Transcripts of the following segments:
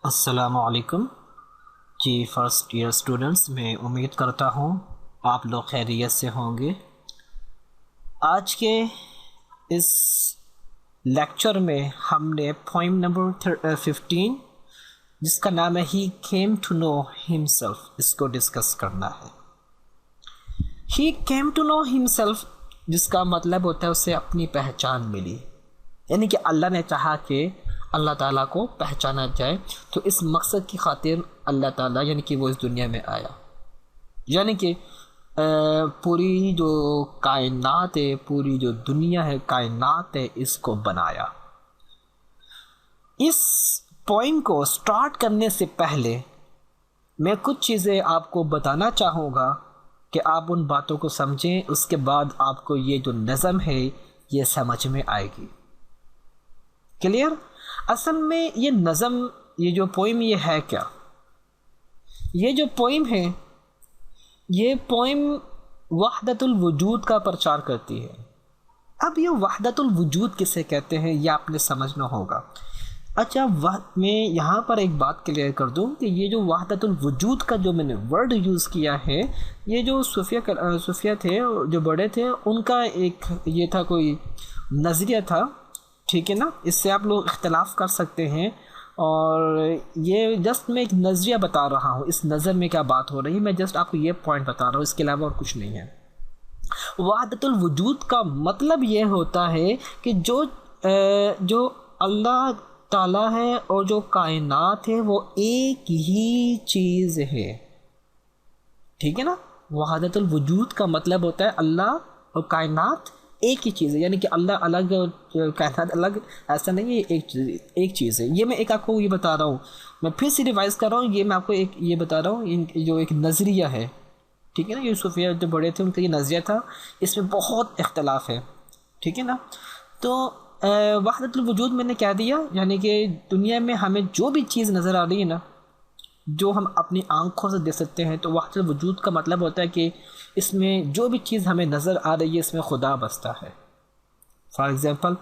السلام علیکم جی first year students, میں امید کرتا ہوں آپ لوگ خیریت سے ہوں گے۔ آج کے اس لیکچر میں ہم نے پوئم نمبر 15 جس کا نام ہے he came to know himself, اس کو ڈسکس کرنا ہے۔ He came to know himself جس کا مطلب ہوتا ہے اسے اپنی پہچان ملی، یعنی کہ اللہ نے چاہا کہ اللہ تعالیٰ کو پہچانا جائے، تو اس مقصد کی خاطر اللہ تعالیٰ یعنی کہ وہ اس دنیا میں آیا، یعنی کہ پوری جو کائنات ہے، پوری جو دنیا ہے، کائنات ہے، اس کو بنایا۔ اس پوائنٹ کو سٹارٹ کرنے سے پہلے میں کچھ چیزیں آپ کو بتانا چاہوں گا کہ آپ ان باتوں کو سمجھیں، اس کے بعد آپ کو یہ جو نظم ہے یہ سمجھ میں آئے گی۔ کلیئر؟ اصل میں یہ نظم، یہ جو پوئم یہ ہے کیا؟ یہ جو پوئم ہے یہ پوئم وحدت الوجود کا پرچار کرتی ہے۔ اب یہ وحدت الوجود کسے کہتے ہیں یہ آپ نے سمجھنا ہوگا۔ اچھا، میں یہاں پر ایک بات کلیئر کر دوں کہ یہ جو وحدت الوجود کا جو میں نے ورڈ یوز کیا ہے، یہ جو صوفیہ تھے، جو بڑے تھے، ان کا ایک یہ تھا، کوئی نظریہ تھا، ٹھیک ہے نا؟ اس سے آپ لوگ اختلاف کر سکتے ہیں، اور یہ جسٹ میں ایک نظریہ بتا رہا ہوں، اس نظر میں کیا بات ہو رہی ہے، میں جسٹ آپ کو یہ پوائنٹ بتا رہا ہوں، اس کے علاوہ اور کچھ نہیں ہے۔ وحدت الوجود کا مطلب یہ ہوتا ہے کہ جو اللہ تعالیٰ ہے اور جو کائنات ہے وہ ایک ہی چیز ہے، ٹھیک ہے نا؟ وحدت الوجود کا مطلب ہوتا ہے اللہ اور کائنات ایک ہی چیز ہے، یعنی کہ اللہ الگ اور کائنات الگ، ایسا نہیں ہے، ایک چیز ہے۔ یہ میں ایک آپ کو یہ بتا رہا ہوں، میں پھر سے ریوائز کر رہا ہوں، یہ میں آپ کو یہ بتا رہا ہوں، جو ایک نظریہ ہے، ٹھیک ہے نا؟ یہ صوفیہ جو بڑے تھے ان کا یہ نظریہ تھا، اس میں بہت اختلاف ہے، ٹھیک ہے نا؟ تو وحدت الوجود میں نے کیا دیا، یعنی کہ دنیا میں ہمیں جو بھی چیز نظر آ رہی ہے نا، جو ہم اپنی آنکھوں سے دیکھ سکتے ہیں، تو وحدت الوجود کا مطلب ہوتا ہے کہ اس میں جو بھی چیز ہمیں نظر آ رہی ہے اس میں خدا بستا ہے۔ فار ایگزامپل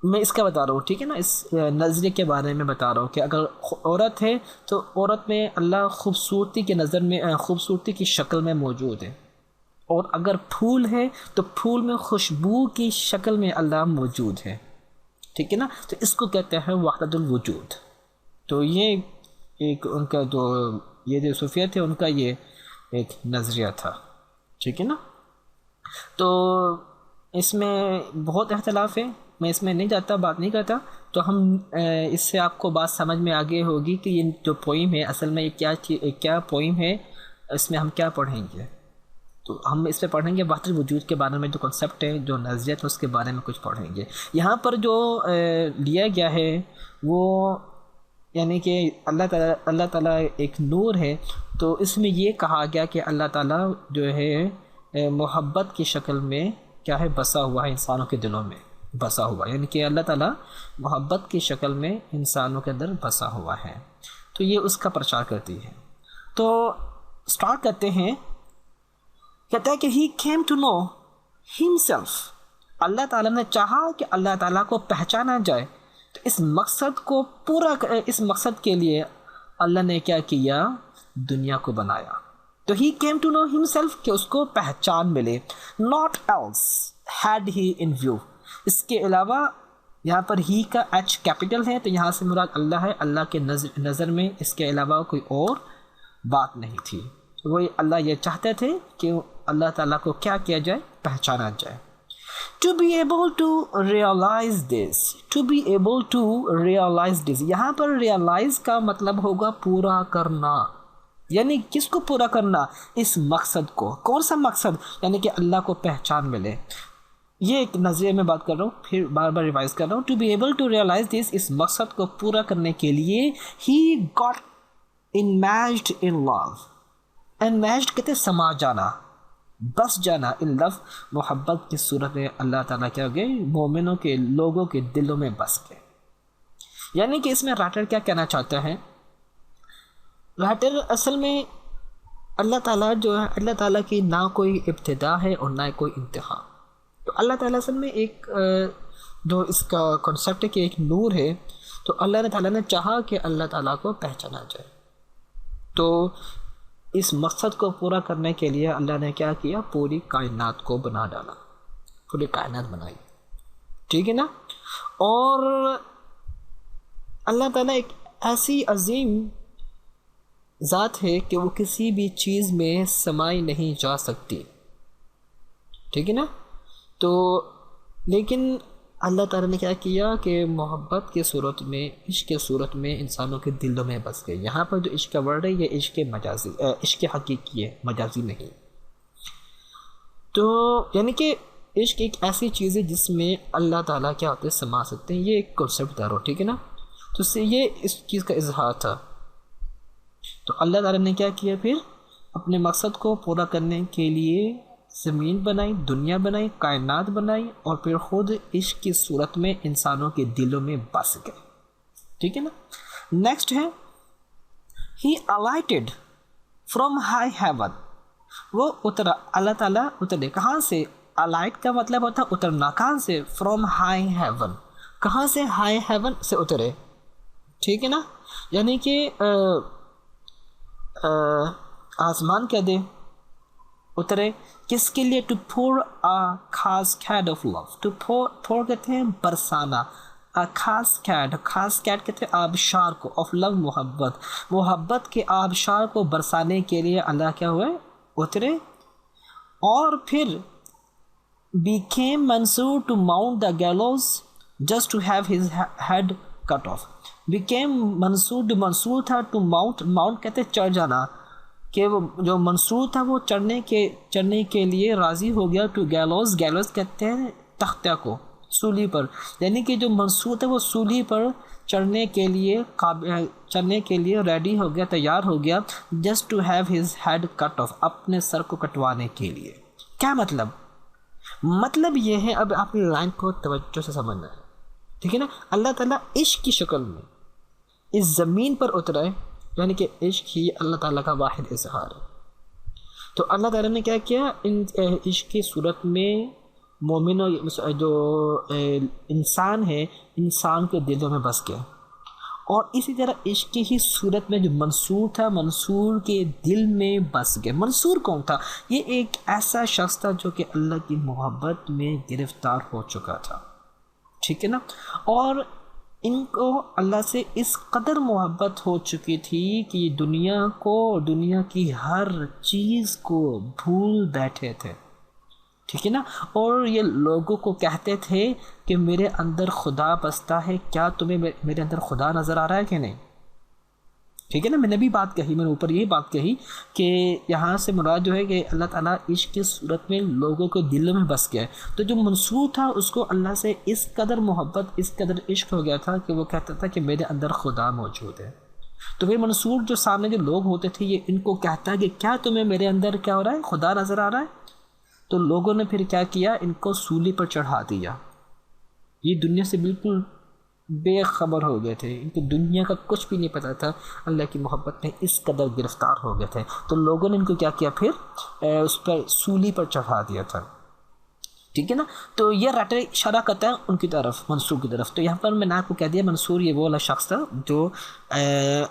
میں اس کا بتا رہا ہوں، ٹھیک ہے نا؟ اس نظریے کے بارے میں بتا رہا ہوں کہ اگر عورت ہے تو عورت میں اللہ خوبصورتی کے نظر میں، خوبصورتی کی شکل میں موجود ہے، اور اگر پھول ہے تو پھول میں خوشبو کی شکل میں اللہ موجود ہے، ٹھیک ہے نا؟ تو اس کو کہتے ہیں وحدت الوجود۔ تو یہ ایک ان کا یہ جو صوفیہ تھے ان کا یہ ایک نظریہ تھا، ٹھیک ہے نا؟ تو اس میں بہت اختلاف ہے، میں اس میں نہیں جاتا، بات نہیں کرتا، تو ہم اس سے آپ کو بات سمجھ میں آگے ہوگی کہ یہ جو پوئم ہے اصل میں یہ کیا پوئم ہے، اس میں ہم کیا پڑھیں گے۔ تو ہم اس پہ پڑھیں گے وحدت الوجود کے بارے میں، جو کنسیپٹ ہے، جو نظریہ ہے، اس کے بارے میں کچھ پڑھیں گے۔ یہاں پر جو لیا گیا ہے وہ یعنی کہ اللہ تعالیٰ ایک نور ہے، تو اس میں یہ کہا گیا کہ اللہ تعالیٰ جو ہے محبت کی شکل میں کیا ہے، بسا ہوا ہے، انسانوں کے دلوں میں بسا ہوا، یعنی کہ اللہ تعالیٰ محبت کی شکل میں انسانوں کے اندر بسا ہوا ہے، تو یہ اس کا پرچار کرتی ہے۔ تو سٹارٹ کرتے ہیں، کہتا ہے کہ he came to know himself, اللہ تعالیٰ نے چاہا کہ اللہ تعالیٰ کو پہچانا جائے، تو اس مقصد کے لیے اللہ نے کیا کیا، دنیا کو بنایا۔ تو he came to know himself کہ اس کو پہچان ملے، not else had he in view, اس کے علاوہ یہاں پر ہی کا ایچ کیپٹل ہے، تو یہاں سے مراد اللہ ہے، اللہ کے نظر میں اس کے علاوہ کوئی اور بات نہیں تھی۔ وہی اللہ یہ چاہتے تھے کہ اللہ تعالیٰ کو کیا کیا جائے، پہچانا جائے۔ To be able to realize this, to be able to realize this، یہاں پر realize کا مطلب ہوگا پورا کرنا، یعنی کس کو پورا کرنا، اس مقصد کو۔ کون سا مقصد؟ یعنی کہ اللہ کو پہچان ملے۔ یہ ایک نظریے میں بات کر رہا ہوں، پھر بار بار ریوائز کر رہا ہوں۔ To be able to realize this، اس مقصد کو پورا کرنے کے لیے he got enmeshed in love، enmeshed کہتے سما جانا، بس جانا، ان لفظ محبت کی صورت میں اللہ تعالیٰ کیا ہو گئے، مومنوں کے، لوگوں کے دلوں میں بس گئے۔ یعنی کہ اس میں رائٹر کیا کہنا چاہتا ہے، رائٹر اصل میں اللہ تعالیٰ جو ہے، اللہ تعالیٰ کی نہ کوئی ابتدا ہے اور نہ کوئی انتہا۔ تو اللہ تعالیٰ اصل میں ایک جو اس کا کنسیپٹ ہے کہ ایک نور ہے، تو اللہ تعالیٰ نے چاہا کہ اللہ تعالیٰ کو پہچانا جائے، تو اس مقصد کو پورا کرنے کے لیے اللہ نے کیا کیا، پوری کائنات کو بنا ڈالا، پوری کائنات بنائی، ٹھیک ہے نا۔ اور اللہ تعالیٰ ایک ایسی عظیم ذات ہے کہ وہ کسی بھی چیز میں سمائی نہیں جا سکتی، ٹھیک ہے نا۔ تو لیکن اللہ تعالیٰ نے کیا کیا کہ محبت کے صورت میں، عشق کے صورت میں انسانوں کے دلوں میں بس گئے۔ یہاں پر جو عشق کا ورڈ ہے یہ عشق مجازی، عشق حقیقی ہے، مجازی نہیں۔ تو یعنی کہ عشق ایک ایسی چیز ہے جس میں اللہ تعالیٰ کیا ہوتے ہیں، سما سکتے ہیں، یہ ایک کنسیپٹ دار ہو، ٹھیک ہے نا۔ تو اس سے یہ اس چیز کا اظہار تھا۔ تو اللہ تعالیٰ نے کیا کیا، پھر اپنے مقصد کو پورا کرنے کے لیے زمین بنائی، دنیا بنائی، کائنات بنائی، اور پھر خود عشق کی صورت میں انسانوں کے دلوں میں بس گئے، ٹھیک ہے نا۔ نیکسٹ ہے ہی alighted from high heaven، وہ اترا، اللہ تعالیٰ اترے کہاں سے، alight کا مطلب ہوتا ہے اترنا، کہاں سے، from high heaven، کہاں سے، high heaven سے اترے، ٹھیک ہے نا۔ یعنی کہ آسمان کیا دے اترے، کس کے لیے، ٹو پور خاص کیڈ آف لو، ٹو پور کہتے ہیں برسانا، خاص کیڈ کہتے ہیں آبشار کو، آف لو محبت کے آبشار کو برسانے کے لیے اللہ کیا ہوئے، اترے۔ اور پھر became Mansur to mount the gallows just to have his head cut off, became Mansur تھا ٹو ماؤنٹ کہتے ہیں چڑھ جانا، کہ وہ جو منصور تھا وہ چڑھنے کے لیے راضی ہو گیا، ٹو گیلوز کہتے ہیں تختہ کو، سولی پر، یعنی کہ جو منصور تھا وہ سولی پر چڑھنے کے لیے ریڈی ہو گیا، تیار ہو گیا، just to have his head cut off, اپنے سر کو کٹوانے کے لیے۔ کیا مطلب یہ ہے، اب آپ نے لائن کو توجہ سے سمجھنا ہے، ٹھیک ہے نا۔ اللہ تعالیٰ عشق کی شکل میں اس زمین پر اترے، یعنی کہ عشق ہی اللہ تعالیٰ کا واحد اظہار ہے۔ تو اللہ تعالیٰ نے کیا کیا، ان عشق کی صورت میں مومنوں جو انسان ہے، انسان کے دلوں میں بس گیا، اور اسی طرح عشق کی ہی صورت میں جو منصور تھا، منصور کے دل میں بس گئے۔ منصور کون تھا؟ یہ ایک ایسا شخص تھا جو کہ اللہ کی محبت میں گرفتار ہو چکا تھا، ٹھیک ہے نا۔ اور ان کو اللہ سے اس قدر محبت ہو چکی تھی کہ یہ دنیا کی ہر چیز کو بھول بیٹھے تھے، ٹھیک ہے نا۔ اور یہ لوگوں کو کہتے تھے کہ میرے اندر خدا بستا ہے، کیا تمہیں میرے اندر خدا نظر آ رہا ہے کہ نہیں، ٹھیک ہے نا۔ میں نے بھی بات کہی، میں نے اوپر یہی بات کہی کہ یہاں سے مراد جو ہے کہ اللہ تعالیٰ عشق کی صورت میں لوگوں کو دلوں میں بس گیا ہے۔ تو جو منصور تھا اس کو اللہ سے اس قدر محبت، اس قدر عشق ہو گیا تھا کہ وہ کہتا تھا کہ میرے اندر خدا موجود ہے۔ تو پھر منصور جو سامنے جو لوگ ہوتے تھے یہ ان کو کہتا ہے کہ کیا تمہیں میرے اندر کیا ہو رہا ہے، خدا نظر آ رہا ہے۔ تو لوگوں نے پھر کیا کیا، ان کو سولی پر چڑھا دیا۔ یہ دنیا سے بالکل بے خبر ہو گئے تھے، ان کو دنیا کا کچھ بھی نہیں پتہ تھا، اللہ کی محبت میں اس قدر گرفتار ہو گئے تھے۔ تو لوگوں نے ان کو کیا کیا، پھر اس پر سولی پر چڑھا دیا تھا، ٹھیک ہے نا۔ تو یہ راٹر اشارہ کرتا ہے ان کی طرف، منصور کی طرف۔ تو یہاں پر میں نے آپ کو کہہ دیا منصور یہ وہ والا شخص تھا جو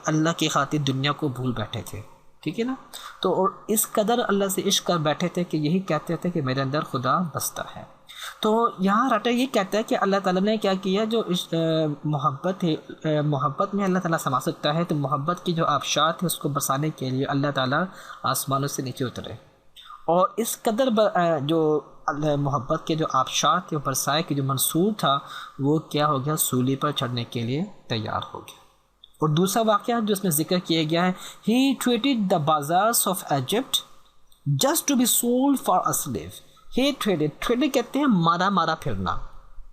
اللہ کی خاطر دنیا کو بھول بیٹھے تھے، ٹھیک ہے نا۔ تو اور اس قدر اللہ سے عشق کر بیٹھے تھے کہ یہی کہتے تھے کہ میرے اندر خدا بستا ہے۔ تو یہاں راٹر یہ کہتا ہے کہ اللہ تعالیٰ نے کیا کیا، جو محبت ہے، محبت میں اللہ تعالیٰ سما سکتا ہے، تو محبت کی جو آبشات ہے اس کو برسانے کے لیے اللہ تعالیٰ آسمانوں سے نیچے اترے، اور اس قدر جو محبت کے جو آبشات تھے برسائے کہ جو منصور تھا وہ کیا ہو گیا، سولی پر چڑھنے کے لیے تیار ہو گیا۔ اور دوسرا واقعہ جو اس میں ذکر کیا گیا ہے، he treated the bazaars of Egypt just to be sold for a slave. He trade کہتے ہیں مارا پھرنا،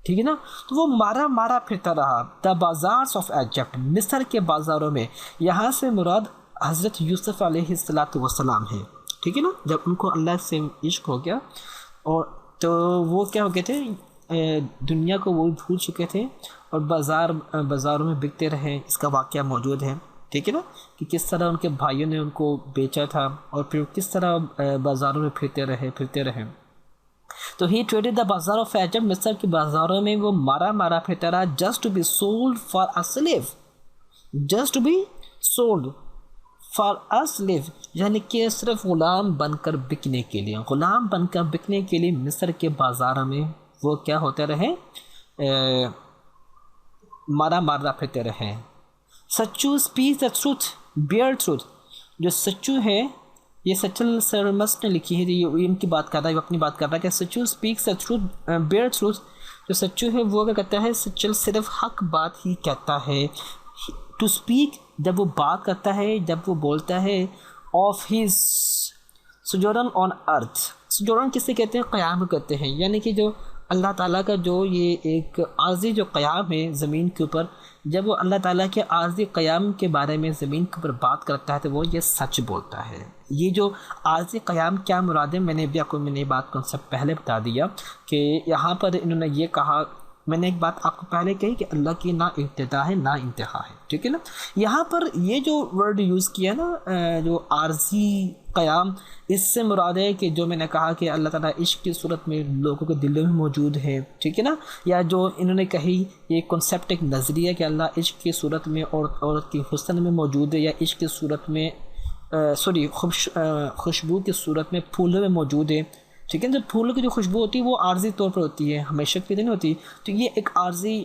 ٹھیک ہے نا۔ تو وہ مارا پھرتا رہا، دا بازارس آف ایجپٹ، مصر کے بازاروں میں۔ یہاں سے مراد حضرت یوسف علیہ السلام ہے، ٹھیک ہے نا۔ جب ان کو اللہ سے عشق ہو گیا اور تو وہ کیا ہو گئے تھے، دنیا کو وہ بھول چکے تھے، اور بازاروں میں بکتے رہے۔ اس کا واقعہ موجود ہے، ٹھیک ہے نا، کہ کس طرح ان کے بھائیوں نے ان کو بیچا تھا، اور پھر کس طرح بازاروں میں پھرتے رہے۔ تو ہی ٹریڈڈ دا بازار آف ایجپٹ، مصر کے بازاروں میں وہ مارا پھرتا رہا، just to be sold for a slave, just to be sold for a slave, یعنی کہ صرف غلام بن کر بکنے کے لیے، غلام بن کر بکنے کے لیے مصر کے بازاروں میں وہ کیا ہوتے رہے، مارا پھرتے رہے۔ سچو speak the truth bare truth, جو سچو ہے، یہ سچل سرمس نے لکھی ہے، یہ ان کی بات کر رہا ہے، وہ اپنی بات کر رہا ہے کہ سچو speaks the truth bare truth, جو سچو ہے وہ کیا کہتا ہے، سچل صرف حق بات ہی کہتا ہے۔ ٹو اسپیک، جب وہ بات کرتا ہے، جب وہ بولتا ہے، آف ہز سجورن آن ارتھ، سجورن کسے کہتے ہیں، قیام کو کہتے ہیں، یعنی کہ جو اللہ تعالیٰ کا جو یہ ایک عارضی جو قیام ہے زمین کے اوپر، جب وہ اللہ تعالیٰ کے عارضی قیام کے بارے میں زمین کے اوپر بات کرتا ہے تو وہ یہ سچ بولتا ہے۔ یہ جو عارضی قیام کیا مراد ہے، میں نے بھی آپ کو یہ بات کنسیپٹ پہلے بتا دیا کہ یہاں پر انہوں نے یہ کہا، میں نے ایک بات آپ کو پہلے کہی کہ اللہ کی نہ ابتدا ہے نہ انتہا ہے، ٹھیک ہے نا۔ یہاں پر یہ جو ورڈ یوز کیا نا، جو عارضی قیام، اس سے مراد ہے کہ جو میں نے کہا کہ اللہ تعالیٰ عشق کی صورت میں لوگوں کے دلوں میں موجود ہے، ٹھیک ہے نا، یا جو انہوں نے کہی یہ کنسیپٹ ایک نظریہ کہ اللہ عشق کی صورت میں عورت کی حسن میں موجود ہے، یا عشق کی صورت میں خوشبو کی صورت میں پھولوں میں موجود ہے، ٹھیک ہے۔ جب پھولوں کی جو خوشبو ہوتی ہے وہ عارضی طور پر ہوتی ہے، ہمیشہ کے لیے نہیں ہوتی، تو یہ ایک عارضی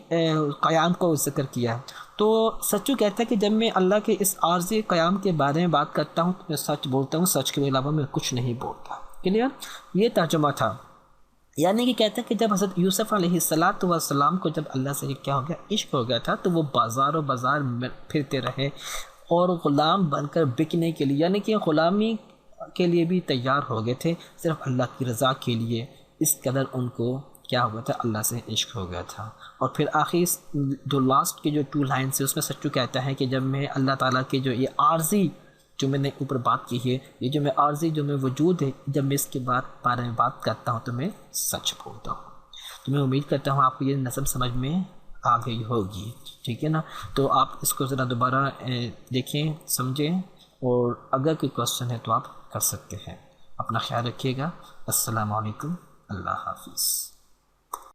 قیام کو ذکر کیا ہے۔ تو سچو کہتا ہے کہ جب میں اللہ کے اس عارضی قیام کے بارے میں بات کرتا ہوں تو میں سچ بولتا ہوں، سچ کے علاوہ میں کچھ نہیں بولتا۔ کلیئر؟ یہ ترجمہ تھا، یعنی کہ کہتا ہے کہ جب حضرت یوسف علیہ السلام کو جب اللہ سے کیا ہو گیا، عشق ہو گیا تھا، تو وہ بازار و بازار میں پھرتے رہے اور غلام بن کر بکنے کے لیے، یعنی کہ غلامی کے لیے بھی تیار ہو گئے تھے، صرف اللہ کی رضا کے لیے، اس قدر ان کو کیا ہو گیا تھا، اللہ سے عشق ہو گیا تھا۔ اور پھر آخری جو لاسٹ کے جو 2 لائنس ہے اس میں سچو کہتا ہے کہ جب میں اللہ تعالیٰ کے جو یہ عارضی جو میں نے اوپر بات کی ہے، یہ جو میں عارضی جو میں وجود ہے، جب میں اس کے بارے میں بات کرتا ہوں تو میں سچ بولتا ہوں۔ تو میں امید کرتا ہوں آپ کو یہ نظم سمجھ میں آ گئی ہوگی، ٹھیک ہے نا۔ تو آپ اس کو ذرا دوبارہ دیکھیں، سمجھیں، اور اگر کوئی کوشچن ہے تو آپ کر سکتے ہیں۔ اپنا خیال رکھیے گا۔ السلام علیکم، اللہ حافظ۔